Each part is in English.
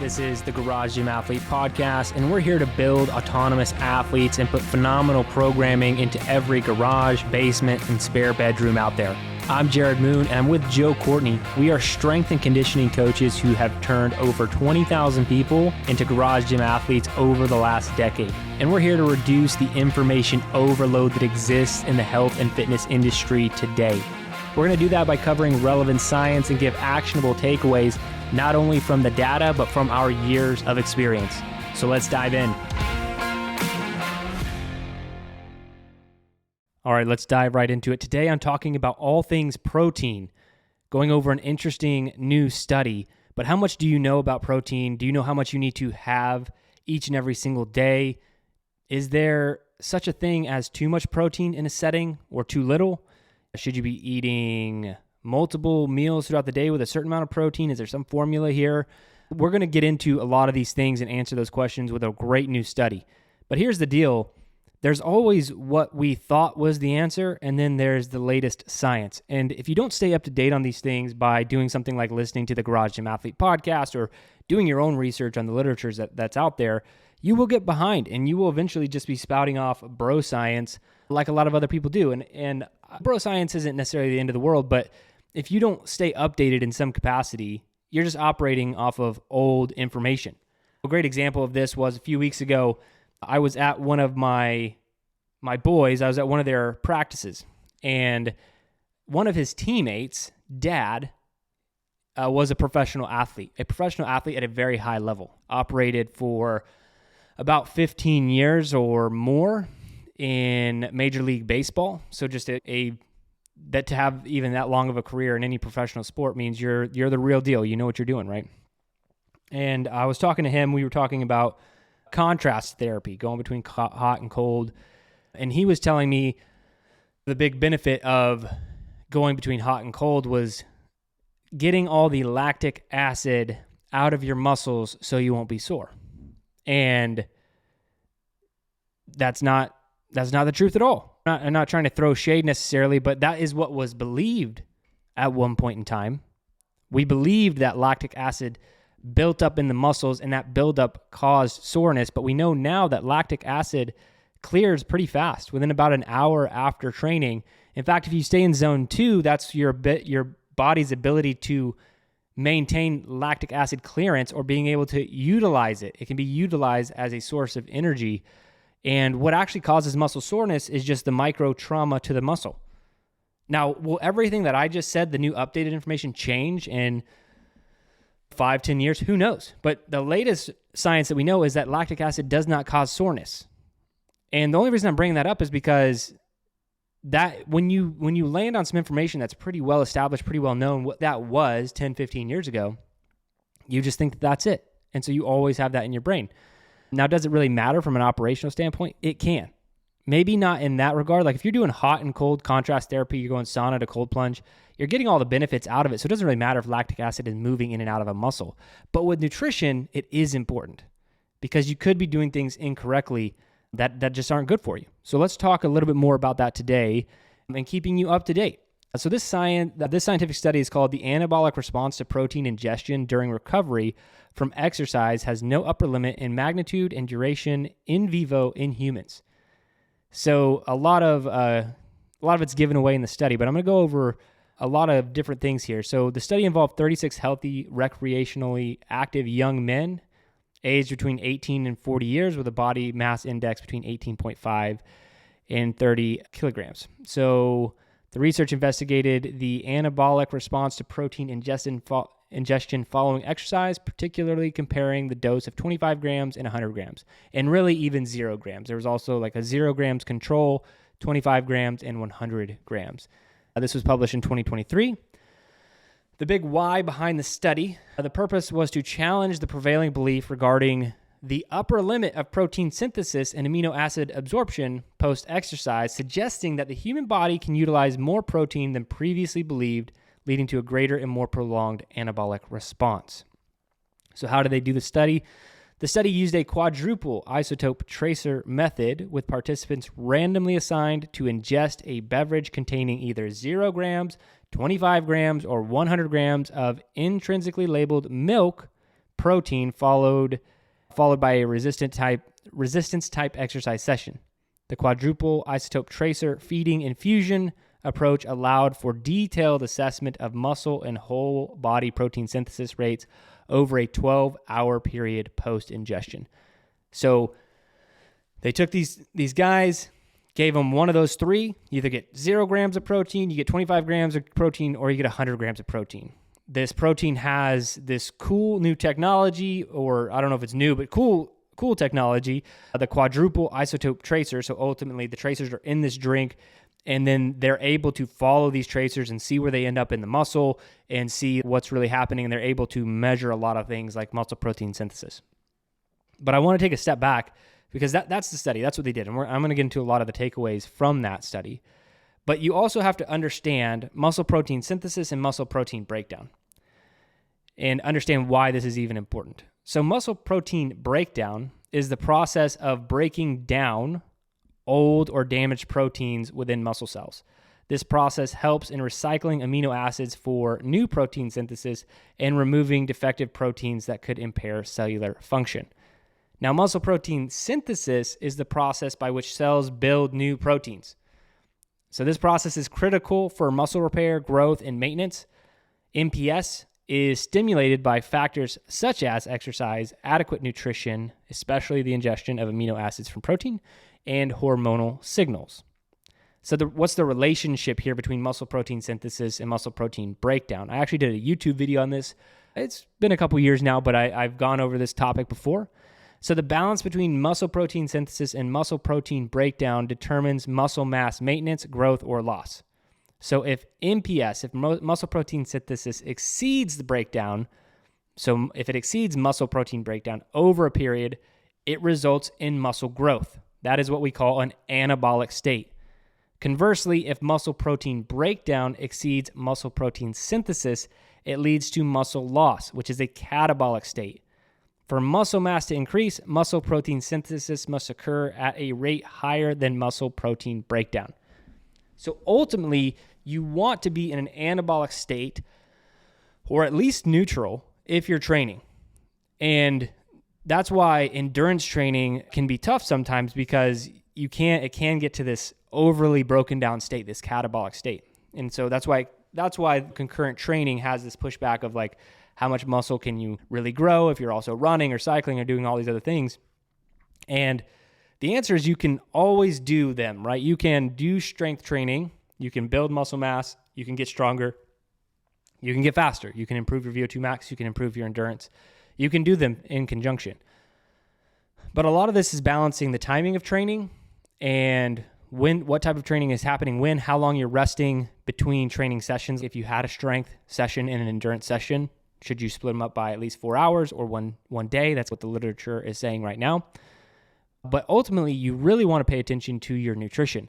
This is the Garage Gym Athlete Podcast, and we're here to build autonomous athletes and put phenomenal programming into every garage, basement, and spare bedroom out there. I'm Jerred Moon, and I'm with Joe Courtney. We are strength and conditioning coaches who have turned over 20,000 people into garage gym athletes over the last decade. And we're here to reduce the information overload that exists in the health and fitness industry today. We're going to do that by covering relevant science and give actionable takeaways, not only from the data, but from our years of experience. So let's dive in. All right, let's dive right into it. Today, I'm talking about all things protein, going over an interesting new study. But how much do you know about protein? Do you know how much you need to have each and every single day? Is there such a thing as too much protein in a setting or too little? Should you be eating multiple meals throughout the day with a certain amount of protein? Is there some formula here? We're going to get into a lot of these things and answer those questions with a great new study. But here's the deal. There's always what we thought was the answer, and then there's the latest science. And if you don't stay up to date on these things by doing something like listening to the Garage Gym Athlete podcast or doing your own research on the literature that's out there, you will get behind, and you will eventually just be spouting off bro science like a lot of other people do. And bro science isn't necessarily the end of the world, but if you don't stay updated in some capacity, you're just operating off of old information. A great example of this was a few weeks ago, I was at one of my boys, I was at one of their practices, and one of his teammates' dad was a professional athlete at a very high level, operated for about 15 years or more in Major League Baseball. So just that to have even that long of a career in any professional sport means you're the real deal. You know what you're doing, right? And I was talking to him. We were talking about contrast therapy, going between hot and cold. And he was telling me the big benefit of going between hot and cold was getting all the lactic acid out of your muscles so you won't be sore. And that's not the truth at all. I'm not trying to throw shade necessarily, but that is what was believed at one point in time. We believed that lactic acid built up in the muscles and that buildup caused soreness, but we know now that lactic acid clears pretty fast within about an hour after training. In fact, if you stay in zone 2, that's your body's ability to maintain lactic acid clearance or being able to utilize it. It can be utilized as a source of energy. And what actually causes muscle soreness is just the micro trauma to the muscle. Now, will everything that I just said, the new updated information, change in 5-10 years? Who knows? But the latest science that we know is that lactic acid does not cause soreness. And the only reason I'm bringing that up is because that when you land on some information that's pretty well established, pretty well known, what that was 10, 15 years ago, you just think that that's it. And so you always have that in your brain. Now, does it really matter from an operational standpoint? It can. Maybe not in that regard. Like if you're doing hot and cold contrast therapy, you're going sauna to cold plunge, you're getting all the benefits out of it. So it doesn't really matter if lactic acid is moving in and out of a muscle. But with nutrition, it is important because you could be doing things incorrectly that just aren't good for you. So let's talk a little bit more about that today and keeping you up to date. So this scientific study is called the anabolic response to protein ingestion during recovery from exercise has no upper limit in magnitude and duration in vivo in humans. So a lot of it's given away in the study, but I'm going to go over a lot of different things here. So the study involved 36 healthy, recreationally active young men aged between 18 and 40 years with a body mass index between 18.5 and 30 kilograms. So the research investigated the anabolic response to protein ingestion following exercise, particularly comparing the dose of 25 grams and 100 grams, and really even 0 grams. There was also like a 0 grams control, 25 grams, and 100 grams. This was published in 2023. The big why behind the study, the purpose was to challenge the prevailing belief regarding the upper limit of protein synthesis and amino acid absorption post-exercise, suggesting that the human body can utilize more protein than previously believed, leading to a greater and more prolonged anabolic response. So how did they do the study? The study used a quadruple isotope tracer method with participants randomly assigned to ingest a beverage containing either 0 grams, 25 grams, or 100 grams of intrinsically labeled milk protein followed by a resistance type exercise session. The quadruple isotope tracer feeding infusion approach allowed for detailed assessment of muscle and whole body protein synthesis rates over a 12-hour period post-ingestion. So they took these guys, gave them one of those three. You either get 0 grams of protein, you get 25 grams of protein, or you get 100 grams of protein. This protein has this cool new technology, or I don't know if it's new, but cool technology, the quadruple isotope tracer. So ultimately the tracers are in this drink, and then they're able to follow these tracers and see where they end up in the muscle and see what's really happening. And they're able to measure a lot of things like muscle protein synthesis. But I want to take a step back because that's the study. That's what they did. And I'm going to get into a lot of the takeaways from that study. But you also have to understand muscle protein synthesis and muscle protein breakdown and understand why this is even important. So muscle protein breakdown is the process of breaking down old or damaged proteins within muscle cells. This process helps in recycling amino acids for new protein synthesis and removing defective proteins that could impair cellular function. Now, muscle protein synthesis is the process by which cells build new proteins. So this process is critical for muscle repair, growth, and maintenance. MPS is stimulated by factors such as exercise, adequate nutrition, especially the ingestion of amino acids from protein, and hormonal signals. So what's the relationship here between muscle protein synthesis and muscle protein breakdown? I actually did a YouTube video on this. It's been a couple years now, but I've gone over this topic before. So the balance between muscle protein synthesis and muscle protein breakdown determines muscle mass maintenance, growth, or loss. So if MPS, if muscle protein synthesis exceeds the breakdown, so if it exceeds muscle protein breakdown over a period, it results in muscle growth. That is what we call an anabolic state. Conversely, if muscle protein breakdown exceeds muscle protein synthesis, it leads to muscle loss, which is a catabolic state. For muscle mass to increase, muscle protein synthesis must occur at a rate higher than muscle protein breakdown. So ultimately, you want to be in an anabolic state, or at least neutral, if you're training. And that's why endurance training can be tough sometimes, because it can get to this overly broken down state, this catabolic state. And so that's why concurrent training has this pushback of like, how much muscle can you really grow if you're also running or cycling or doing all these other things? And the answer is you can always do them, right? You can do strength training, you can build muscle mass, you can get stronger, you can get faster, you can improve your VO2 max, you can improve your endurance. You can do them in conjunction. But a lot of this is balancing the timing of training and what type of training is happening when, how long you're resting between training sessions. If you had a strength session and an endurance session, should you split them up by at least 4 hours or one day? That's what the literature is saying right now. But ultimately, you really want to pay attention to your nutrition.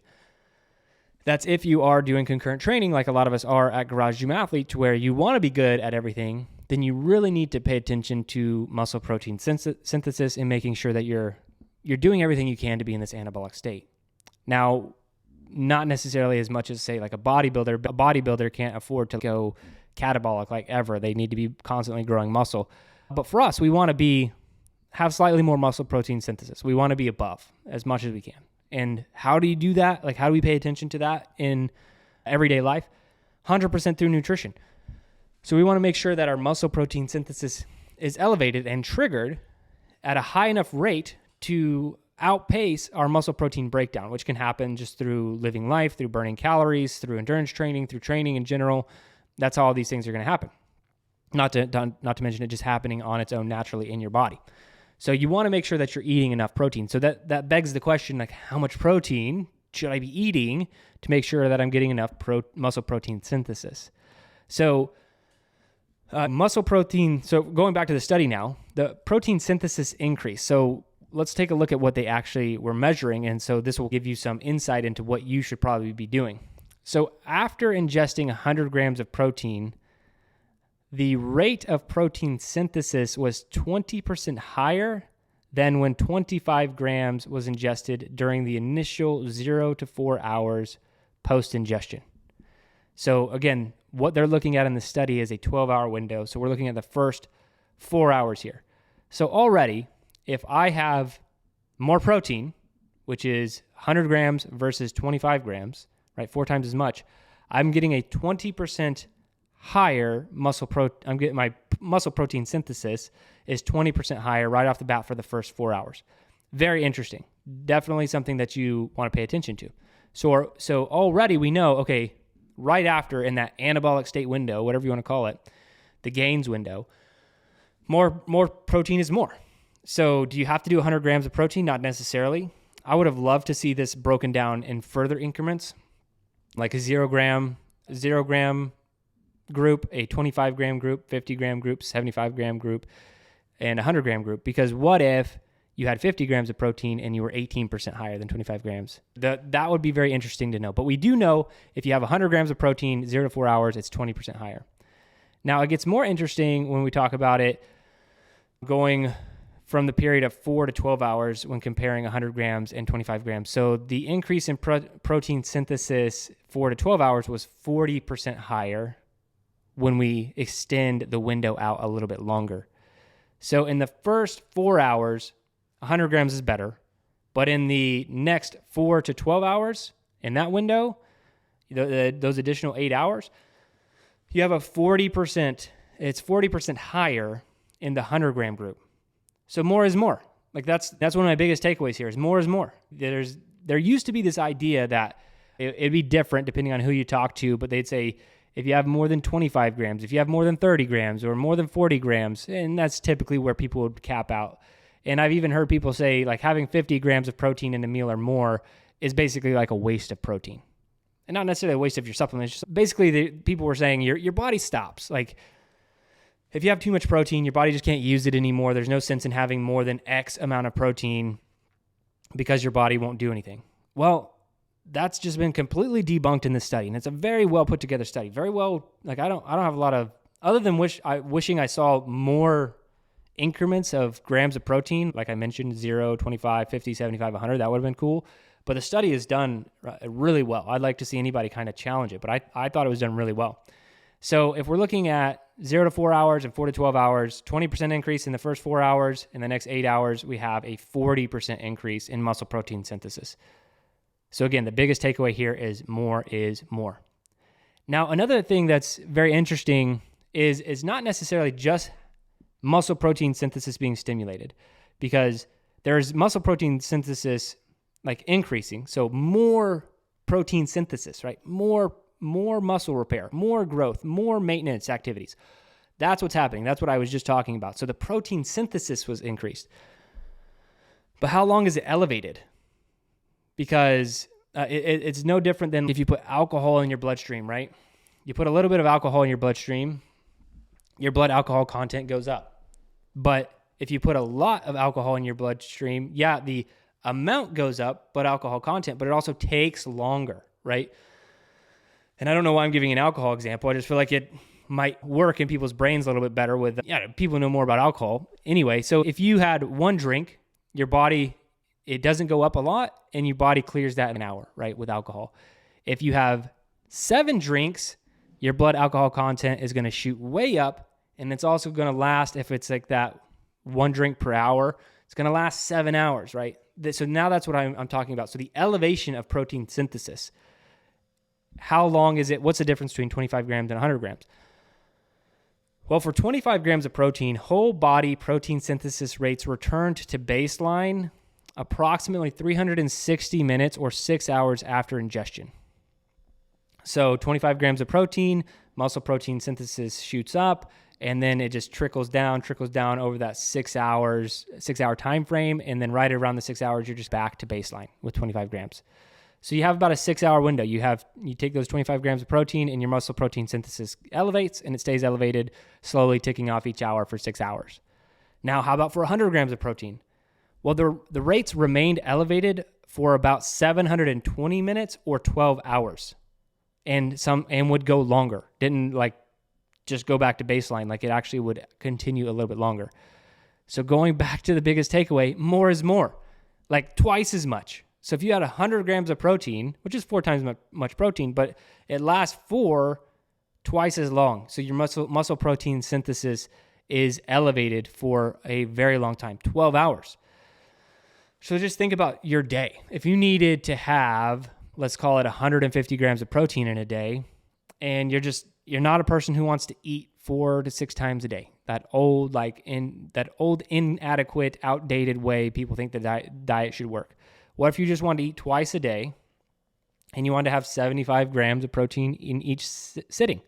That's if you are doing concurrent training, like a lot of us are at Garage Gym Athlete, to where you want to be good at everything, then you really need to pay attention to muscle protein synthesis and making sure that you're doing everything you can to be in this anabolic state. Now, not necessarily as much as, say, like a bodybuilder. A bodybuilder can't afford to go catabolic like ever. They need to be constantly growing muscle. But for us, we want to have slightly more muscle protein synthesis. We want to be above as much as we can. And how do you do that? Like, how do we pay attention to that in everyday life? 100% through nutrition. So we want to make sure that our muscle protein synthesis is elevated and triggered at a high enough rate to outpace our muscle protein breakdown, which can happen just through living life, through burning calories, through endurance training, through training in general. That's how all these things are going to happen. Not to mention it just happening on its own naturally in your body. So you want to make sure that you're eating enough protein. So that begs the question, like, how much protein should I be eating to make sure that I'm getting enough muscle protein synthesis? So muscle protein, so going back to the study now, the protein synthesis increase. So let's take a look at what they actually were measuring. And so this will give you some insight into what you should probably be doing. So after ingesting 100 grams of protein, the rate of protein synthesis was 20% higher than when 25 grams was ingested during the initial 0 to 4 hours post-ingestion. So again, what they're looking at in the study is a 12-hour window. So we're looking at the first 4 hours here. So already, if I have more protein, which is 100 grams versus 25 grams, right, 4 times as much, I'm getting a 20% higher I'm getting my muscle protein synthesis is 20% higher right off the bat for the first 4 hours. Very interesting. Definitely something that you want to pay attention to. So already we know, okay, right after in that anabolic state window, whatever you want to call it, the gains window, more protein is more. So do you have to do 100 grams of protein? Not necessarily. I would have loved to see this broken down in further increments, like a 0 gram group, a 25 gram group, 50 gram group, 75 gram group, and a 100 gram group. Because what if you had 50 grams of protein and you were 18% higher than 25 grams? That would be very interesting to know. But we do know if you have 100 grams of protein, 0 to 4 hours, it's 20% higher. Now, it gets more interesting when we talk about it going from the period of 4 to 12 hours when comparing 100 grams and 25 grams. So the increase in protein synthesis 4 to 12 hours was 40% higher when we extend the window out a little bit longer. So in the first 4 hours, 100 grams is better. But in the next 4 to 12 hours, in that window, those additional 8 hours, you have it's 40% higher in the 100 gram group. So more is more. Like that's one of my biggest takeaways here is more is more. There used to be this idea that it'd be different depending on who you talk to, but they'd say if you have more than 25 grams, if you have more than 30 grams or more than 40 grams, and that's typically where people would cap out. And I've even heard people say like having 50 grams of protein in a meal or more is basically like a waste of protein. And not necessarily a waste of your supplements. Just basically, people were saying your body stops. Like if you have too much protein, your body just can't use it anymore. There's no sense in having more than X amount of protein because your body won't do anything. Well, that's just been completely debunked in this study, and it's a very well put together study. Very well, like I don't have a lot of other than wishing I saw more increments of grams of protein, like I mentioned, 0, 25, 50, 75, 100. That would have been cool. But the study is done really well. I'd like to see anybody kind of challenge it, but I thought it was done really well. So if we're looking at 0 to 4 hours and 4 to 12 hours, 20% increase in the first 4 hours. In the next 8 hours, we have a 40% increase in muscle protein synthesis. So again, the biggest takeaway here is more is more. Now, another thing that's very interesting is not necessarily just muscle protein synthesis being stimulated, because there's muscle protein synthesis like increasing. So more protein synthesis, right? More muscle repair, more growth, more maintenance activities. That's what's happening. That's what I was just talking about. So the protein synthesis was increased. But how long is it elevated? Because it's no different than if you put alcohol in your bloodstream, right? You put a little bit of alcohol in your bloodstream, your blood alcohol content goes up. But if you put a lot of alcohol in your bloodstream, yeah, the amount goes up, but alcohol content, but it also takes longer, right? And I don't know why I'm giving an alcohol example. I just feel like it might work in people's brains a little bit better with, people know more about alcohol. Anyway, so if you had one drink, your body, it doesn't go up a lot, and your body clears that in an hour, right, with alcohol. If you have 7 drinks, your blood alcohol content is going to shoot way up, and it's also going to last, if it's like that 1 drink per hour, it's going to last 7 hours, right? So now that's what I'm talking about. So the elevation of protein synthesis. How long is it? What's the difference between 25 grams and 100 grams? Well, for 25 grams of protein, whole body protein synthesis rates returned to baseline approximately 360 minutes or 6 hours after ingestion. So 25 grams of protein, muscle protein synthesis shoots up, and then it just trickles down over that 6 hour time frame. And then right around the 6 hours, you're just back to baseline with 25 grams. So you have about a 6 hour window. You take those 25 grams of protein and your muscle protein synthesis elevates, and it stays elevated, slowly ticking off each hour for 6 hours. Now, how about for 100 grams of protein? Well, the rates remained elevated for about 720 minutes or 12 hours, and would go longer. Didn't just go back to baseline. It actually would continue a little bit longer. So going back to the biggest takeaway, more is more, twice as much. So if you had 100 grams of protein, which is 4 times much protein, but it lasts for twice as long. So your muscle protein synthesis is elevated for a very long time, 12 hours. So just think about your day. If you needed to have, let's call it 150 grams of protein in a day, and you're not a person who wants to eat 4 to 6 times a day. That old inadequate, outdated way people think the diet should work. What if you just wanted to eat twice a day and you wanted to have 75 grams of protein in each sitting?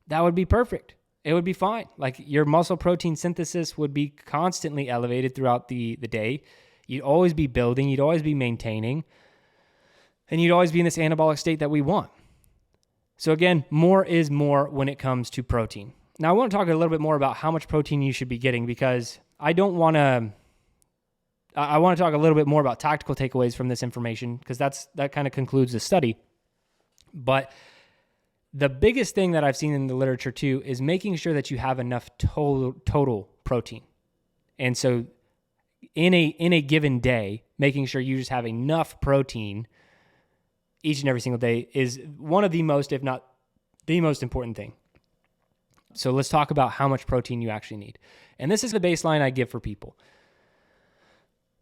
That would be perfect. It would be fine. Like your muscle protein synthesis would be constantly elevated throughout the day. You'd always be building. You'd always be maintaining. And you'd always be in this anabolic state that we want. So again, more is more when it comes to protein. Now I want to talk a little bit more about how much protein you should be getting, because I want to talk a little bit more about tactical takeaways from this information, because that kind of concludes the study. But the biggest thing that I've seen in the literature too is making sure that you have enough total protein. And so in a given day, making sure you just have enough protein each and every single day is one of the most, if not the most important thing. So let's talk about how much protein you actually need. And this is the baseline I give for people.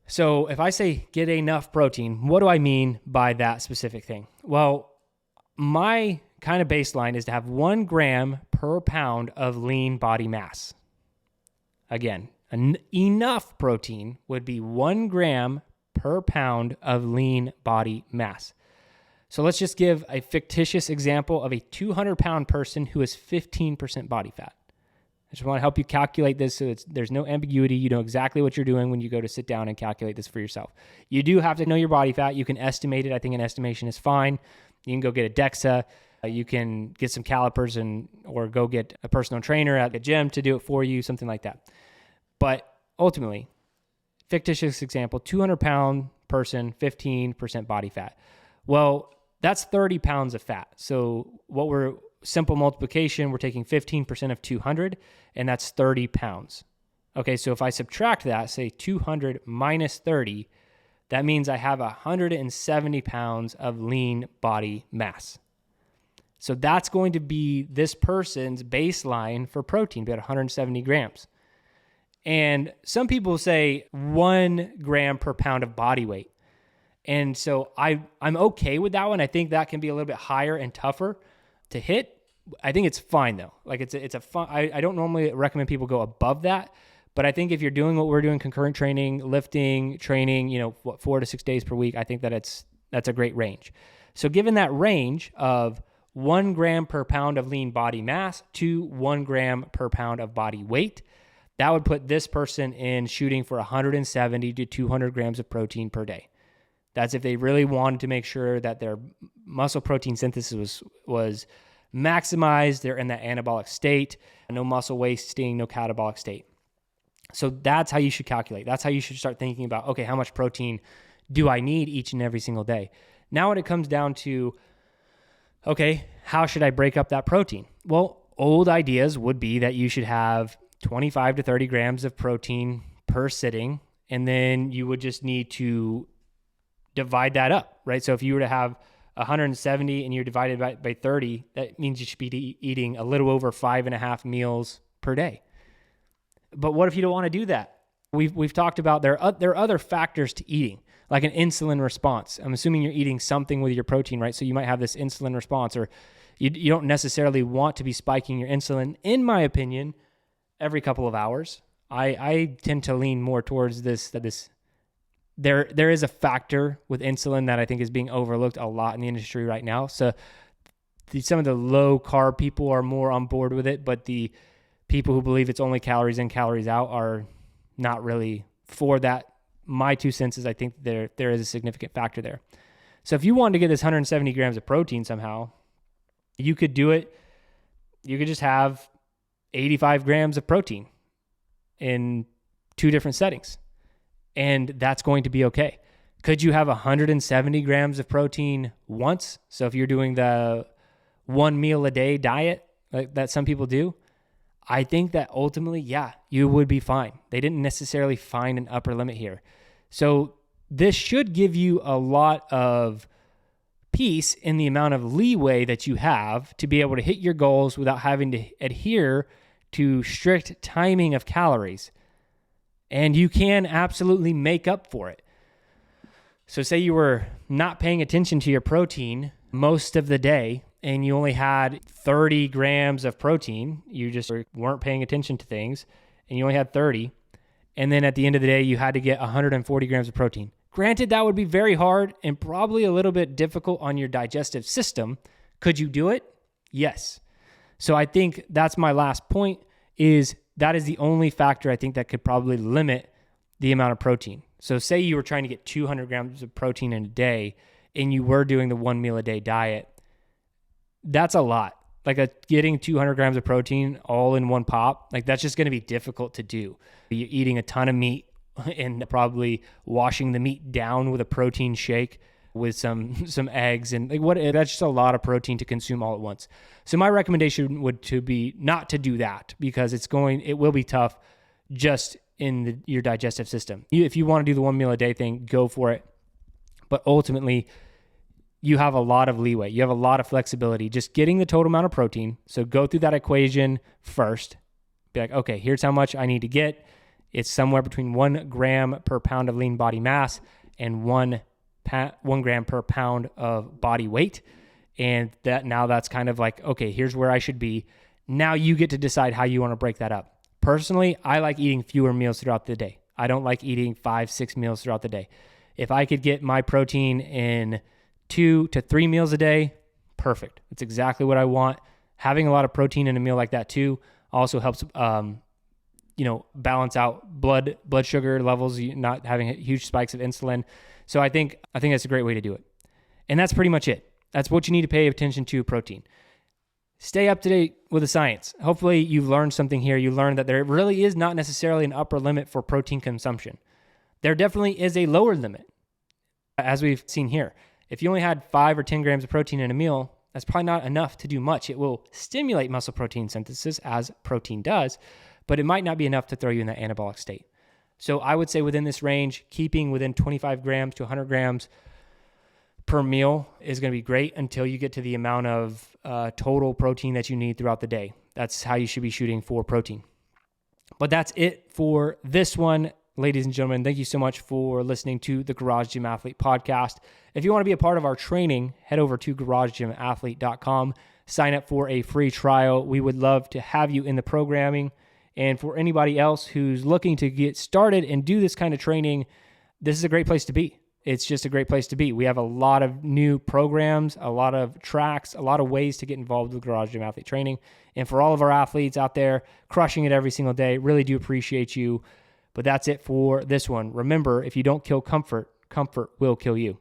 So if I say get enough protein, what do I mean by that specific thing? Well, my kind of baseline is to have 1 gram per pound of lean body mass. Again, enough protein would be 1 gram per pound of lean body mass. So let's just give a fictitious example of a 200-pound person who is 15% body fat. I just want to help you calculate this so there's no ambiguity. You know exactly what you're doing when you go to sit down and calculate this for yourself. You do have to know your body fat. You can estimate it. I think an estimation is fine. You can go get a DEXA. You can get some calipers or go get a personal trainer at the gym to do it for you, something like that. But ultimately, fictitious example, 200-pound person, 15% body fat. Well, that's 30 pounds of fat. So simple multiplication, we're taking 15% of 200, and that's 30 pounds. Okay, so if I subtract that, say 200 minus 30, that means I have 170 pounds of lean body mass. So that's going to be this person's baseline for protein, about 170 grams. And some people say 1 gram per pound of body weight. And so I'm okay with that one. I think that can be a little bit higher and tougher to hit. I think it's fine though. Like it's a fun. I don't normally recommend people go above that, but I think if you're doing what we're doing, concurrent training, lifting, training, 4 to 6 days per week, I think that's a great range. So given that range of 1 gram per pound of lean body mass to 1 gram per pound of body weight, that would put this person in shooting for 170 to 200 grams of protein per day. That's if they really wanted to make sure that their muscle protein synthesis was maximized, they're in that anabolic state, no muscle wasting, no catabolic state. So that's how you should calculate. That's how you should start thinking about, okay, how much protein do I need each and every single day? Now when it comes down to, okay, how should I break up that protein? Well, old ideas would be that you should have 25 to 30 grams of protein per sitting, and then you would just need to divide that up, right? So if you were to have 170 and you're divided by 30, that means you should be eating a little over 5.5 meals per day. But what if you don't want to do that? We've talked about there are other factors to eating, like an insulin response. I'm assuming you're eating something with your protein, right? So you might have this insulin response, or you don't necessarily want to be spiking your insulin, in my opinion, every couple of hours. I tend to lean more towards this. There is a factor with insulin that I think is being overlooked a lot in the industry right now. So some of the low carb people are more on board with it, but the people who believe it's only calories in, calories out are not really for that. My 2 cents is I think there is a significant factor there. So if you wanted to get this 170 grams of protein somehow, you could do it. You could just have 85 grams of protein in 2 different settings, and that's going to be okay. Could you have 170 grams of protein once? So if you're doing the 1 meal a day diet like that some people do, I think that ultimately, yeah, you would be fine. They didn't necessarily find an upper limit here. So this should give you a lot of peace in the amount of leeway that you have to be able to hit your goals without having to adhere to strict timing of calories, and you can absolutely make up for it. So say you were not paying attention to your protein most of the day and you only had 30 grams of protein. You just weren't paying attention to things and you only had 30. And then at the end of the day, you had to get 140 grams of protein. Granted, that would be very hard and probably a little bit difficult on your digestive system. Could you do it? Yes. So I think that's my last point, is that is the only factor I think that could probably limit the amount of protein. So say you were trying to get 200 grams of protein in a day and you were doing the 1 meal a day diet. That's a lot. Like getting 200 grams of protein all in one pop, like that's just going to be difficult to do. You're eating a ton of meat and probably washing the meat down with a protein shake with some eggs and that's just a lot of protein to consume all at once. So my recommendation would to be not to do that, because it will be tough just in your digestive system. If you want to do the 1 meal a day thing, go for it. But ultimately, you have a lot of leeway. You have a lot of flexibility. Just getting the total amount of protein. So go through that equation first. Be like, okay, here's how much I need to get. It's somewhere between 1 gram per pound of lean body mass and 1 gram per pound of body weight. And that's kind of like, okay, here's where I should be. Now you get to decide how you want to break that up. Personally, I like eating fewer meals throughout the day. I don't like eating 5-6 meals throughout the day. If I could get my protein in 2 to 3 meals a day, perfect. That's exactly what I want. Having a lot of protein in a meal like that too also helps, balance out blood sugar levels, not having huge spikes of insulin. So I think that's a great way to do it. And that's pretty much it. That's what you need to pay attention to, protein. Stay up to date with the science. Hopefully you've learned something here. You learned that there really is not necessarily an upper limit for protein consumption. There definitely is a lower limit, as we've seen here. If you only had 5 or 10 grams of protein in a meal, that's probably not enough to do much. It will stimulate muscle protein synthesis, as protein does, but it might not be enough to throw you in that anabolic state. So I would say within this range, keeping within 25 grams to 100 grams per meal is going to be great until you get to the amount of total protein that you need throughout the day. That's how you should be shooting for protein. But that's it for this one. Ladies and gentlemen, thank you so much for listening to the Garage Gym Athlete podcast. If you want to be a part of our training, head over to garagegymathlete.com. Sign up for a free trial. We would love to have you in the programming. And for anybody else who's looking to get started and do this kind of training, this is a great place to be. It's just a great place to be. We have a lot of new programs, a lot of tracks, a lot of ways to get involved with Garage Gym Athlete training. And for all of our athletes out there crushing it every single day, really do appreciate you. But that's it for this one. Remember, if you don't kill comfort, comfort will kill you.